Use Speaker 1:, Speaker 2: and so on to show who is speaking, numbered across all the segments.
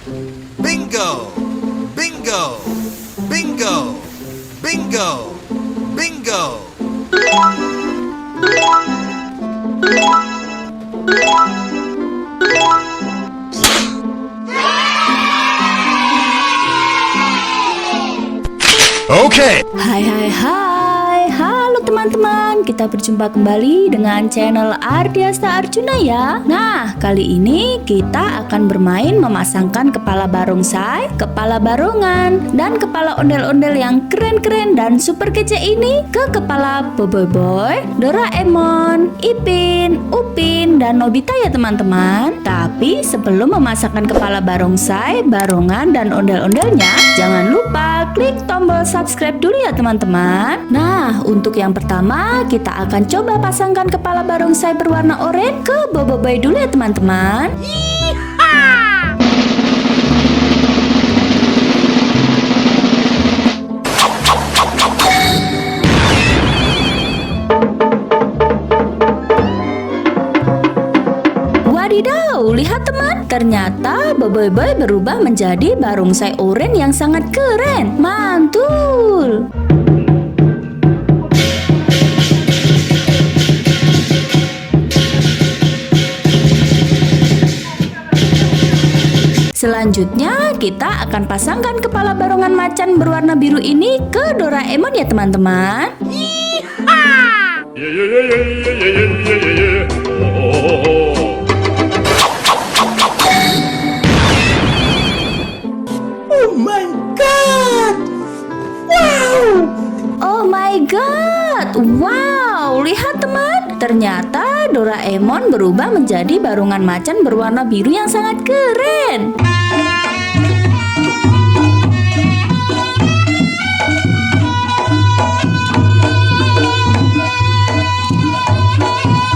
Speaker 1: Bingo! Bingo! Bingo! Bingo! Bingo!
Speaker 2: Okay.
Speaker 3: Hai, halo teman-teman, kita berjumpa kembali dengan channel Ardiasta Arjuna ya. Nah, kali ini kita akan bermain memasangkan kepala barongsai, kepala barongan, dan kepala ondel-ondel yang keren-keren dan super kece ini ke kepala Boboiboy, Doraemon, Ipin, Upin, dan Nobita ya teman-teman. Tapi sebelum memasangkan kepala barongsai, barongan, dan ondel-ondelnya, jangan lupa klik tombol subscribe dulu ya teman-teman. Nah, untuk yang pertama kita akan coba pasangkan kepala barongsai berwarna oranye ke Boboiboy dulu ya teman-teman. Wadidaw, lihat teman, ternyata Boboiboy berubah menjadi barongsai oranye yang sangat keren. Mantul. Selanjutnya kita akan pasangkan kepala barongan macan berwarna biru ini ke Doraemon ya teman-teman.
Speaker 4: Oh my god! Wow!
Speaker 3: Oh my god! Wow, lihat teman, ternyata Doraemon berubah menjadi barongan macan berwarna biru yang sangat keren.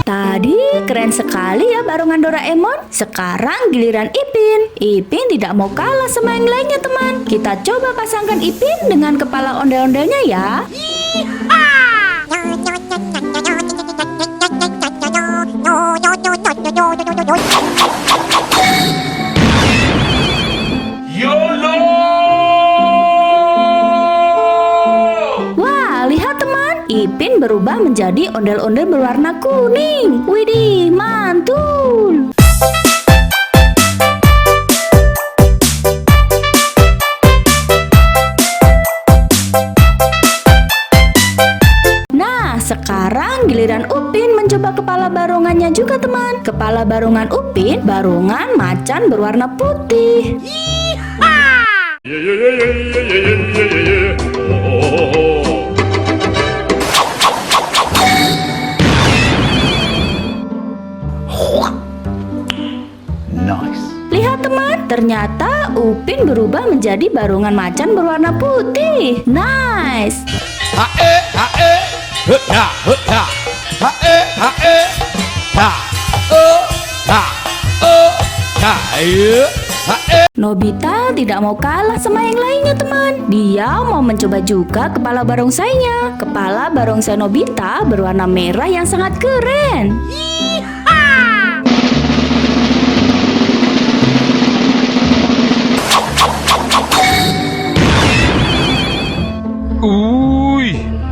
Speaker 3: Tadi keren sekali ya barongan Doraemon. Sekarang giliran Ipin. Ipin tidak mau kalah sama yang lainnya teman. Kita coba pasangkan Ipin dengan kepala ondel-ondelnya ya. Wah, lihat teman, Ipin berubah menjadi ondel-ondel berwarna kuning. Widih, mantul. Nah, sekarang giliran Upin mencoba kepala barongannya juga teman. Kepala barongan Upin, barongan macan berwarna putih.
Speaker 2: Nice.
Speaker 3: Lihat teman, ternyata Upin berubah menjadi barongan macan berwarna putih. Nice.
Speaker 1: Hae, hae, ha, ha, hae, hae, ha, ha, ha, hae.
Speaker 3: Nobita tidak mau kalah sama yang lainnya teman. Dia mau mencoba juga kepala barongsainya. Kepala barongsai Nobita berwarna merah yang sangat keren.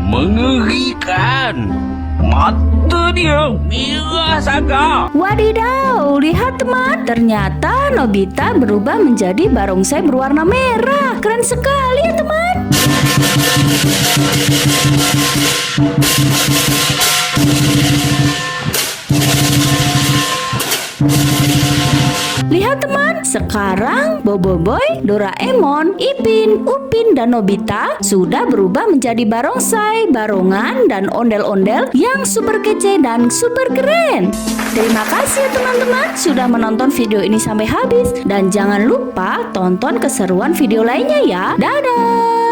Speaker 5: Mengerikan. Mata dia merah sangat.
Speaker 3: Wadidaw, lihat teman, ternyata Nobita berubah menjadi barongsai berwarna merah. Keren sekali ya teman. Lihat teman, sekarang Boboiboy, Doraemon, Ipin, Upin, dan Nobita sudah berubah menjadi barongsai, barongan, dan ondel-ondel yang super kece dan super keren. Terima kasih ya teman-teman sudah menonton video ini sampai habis. Dan jangan lupa tonton keseruan video lainnya ya. Dadah!